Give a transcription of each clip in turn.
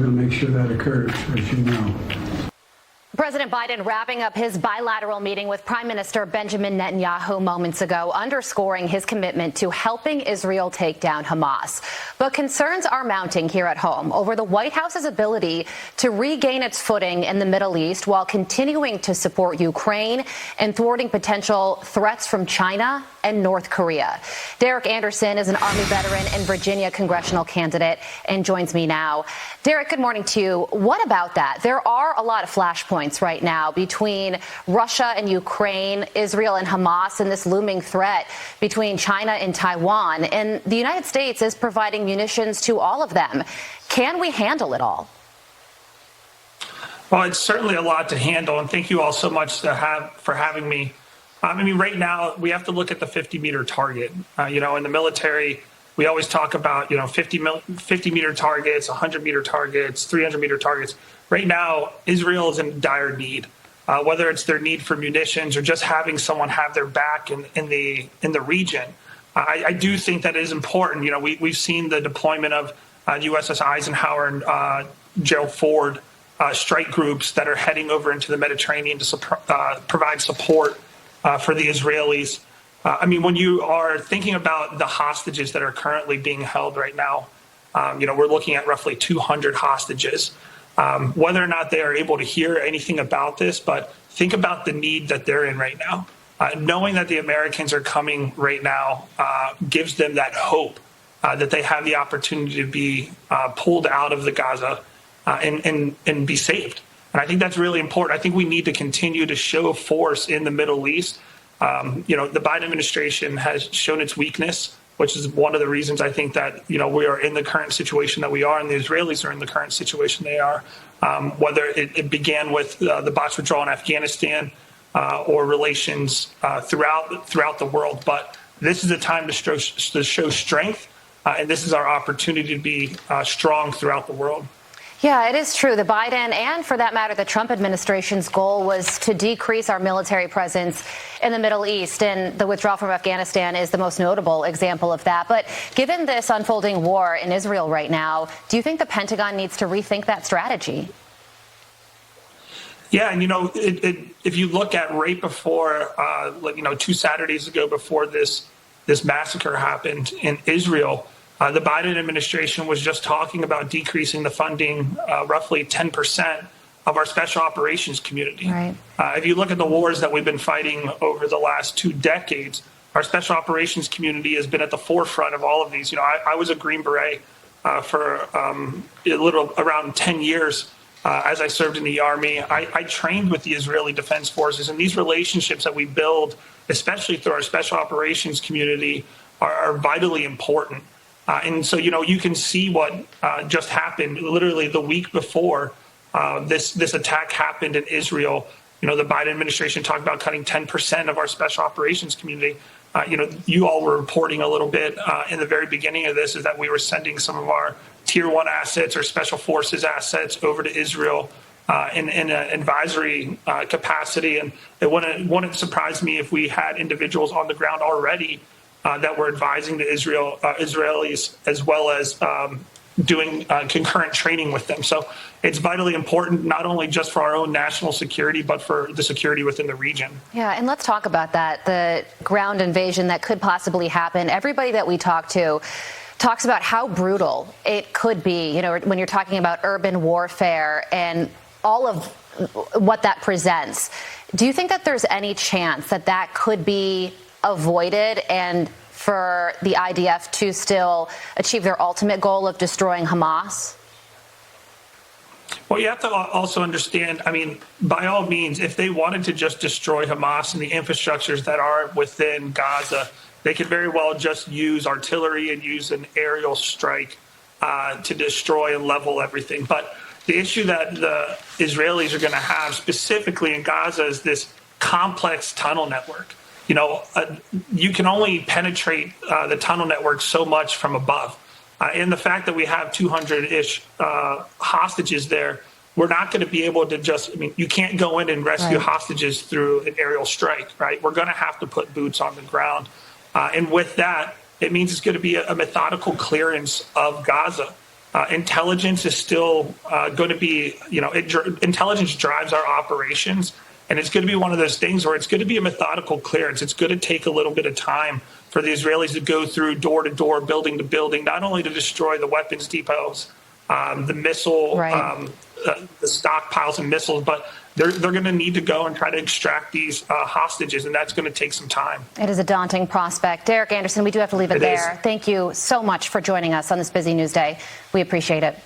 to make sure that occurs, as you know. President Biden wrapping up his bilateral meeting with Prime Minister Benjamin Netanyahu moments ago, underscoring his commitment to helping Israel take down Hamas. But concerns are mounting here at home over the White House's ability to regain its footing in the Middle East while continuing to support Ukraine and thwarting potential threats from China and North Korea. Derrick Anderson is an Army veteran and Virginia congressional candidate and joins me now. Derrick, good morning to you. What about that? There are a lot of flashpoints right now between Russia and Ukraine, Israel and Hamas, and this looming threat between China and Taiwan. And the United States is providing munitions to all of them. Can we handle it all? Well, it's certainly a lot to handle, and thank you all so much for having me. I mean, right now, we have to look at the 50-meter target. In the military, we always talk about, 50-meter targets, 100-meter targets, 300-meter targets. Right now, Israel is in dire need, whether it's their need for munitions or just having someone have their back in the region. I do think that it is important. We've seen the deployment of USS Eisenhower and Gerald Ford strike groups that are heading over into the Mediterranean to provide support for the Israelis. When you are thinking about the hostages that are currently being held right now, we're looking at roughly 200 hostages. Whether or not they are able to hear anything about this, but think about the need that they're in right now. Knowing that the Americans are coming right now gives them that hope that they have the opportunity to be pulled out of the Gaza and be saved. And I think that's really important. I think we need to continue to show force in the Middle East. The Biden administration has shown its weakness, which is one of the reasons I think that, we are in the current situation that we are, and the Israelis are in the current situation they are, whether it began with the botched withdrawal in Afghanistan or relations throughout the world. But this is a time to show strength, and this is our opportunity to be strong throughout the world. Yeah, it is true. The Biden and, for that matter, the Trump administration's goal was to decrease our military presence in the Middle East, and the withdrawal from Afghanistan is the most notable example of that. But given this unfolding war in Israel right now, do you think the Pentagon needs to rethink that strategy? Yeah, and if you look at right before, 2 Saturdays ago, before this massacre happened in Israel, the Biden administration was just talking about decreasing the funding, roughly 10% of our special operations community. Right. If you look at the wars that we've been fighting over the last 2 decades, our special operations community has been at the forefront of all of these. I was a Green Beret for a little around 10 years as I served in the Army. I trained with the Israeli Defense Forces, and these relationships that we build, especially through our special operations community, are vitally important. And so, you can see what just happened literally the week before this attack happened in Israel. The Biden administration talked about cutting 10% of our special operations community. You all were reporting a little bit in the very beginning of this, is that we were sending some of our tier 1 assets or special forces assets over to Israel in an advisory capacity. And it wouldn't surprise me if we had individuals on the ground already that were advising the Israelis, as well as doing concurrent training with them. So it's vitally important, not only just for our own national security, but for the security within the region. Yeah, and let's talk about that, the ground invasion that could possibly happen. Everybody that we talk to talks about how brutal it could be, when you're talking about urban warfare and all of what that presents. Do you think that there's any chance that that could be avoided and for the IDF to still achieve their ultimate goal of destroying Hamas? Well, you have to also understand, by all means, if they wanted to just destroy Hamas and the infrastructures that are within Gaza, they could very well just use artillery and use an aerial strike to destroy and level everything. But the issue that the Israelis are going to have specifically in Gaza is this complex tunnel network. You can only penetrate the tunnel network so much from above. And the fact that we have 200-ish hostages there, we're not going to be able to just, you can't go in and rescue hostages through an aerial strike, right? We're going to have to put boots on the ground. And with that, it means it's going to be a methodical clearance of Gaza. Intelligence is still going to be, intelligence drives our operations. And it's going to be one of those things where it's going to be a methodical clearance. It's going to take a little bit of time for the Israelis to go through door to door, building to building, not only to destroy the weapons depots, the missile, the stockpiles of missiles, but they're going to need to go and try to extract these hostages, and that's going to take some time. It is a daunting prospect. Derrick Anderson, we do have to leave it there. Thank you so much for joining us on this busy news day. We appreciate it.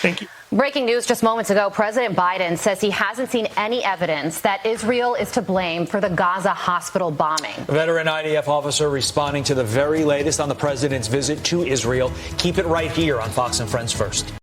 Thank you. Breaking news just moments ago, President Biden says he hasn't seen any evidence that Israel is to blame for the Gaza hospital bombing. A veteran IDF officer responding to the very latest on the president's visit to Israel. Keep it right here on Fox and Friends First.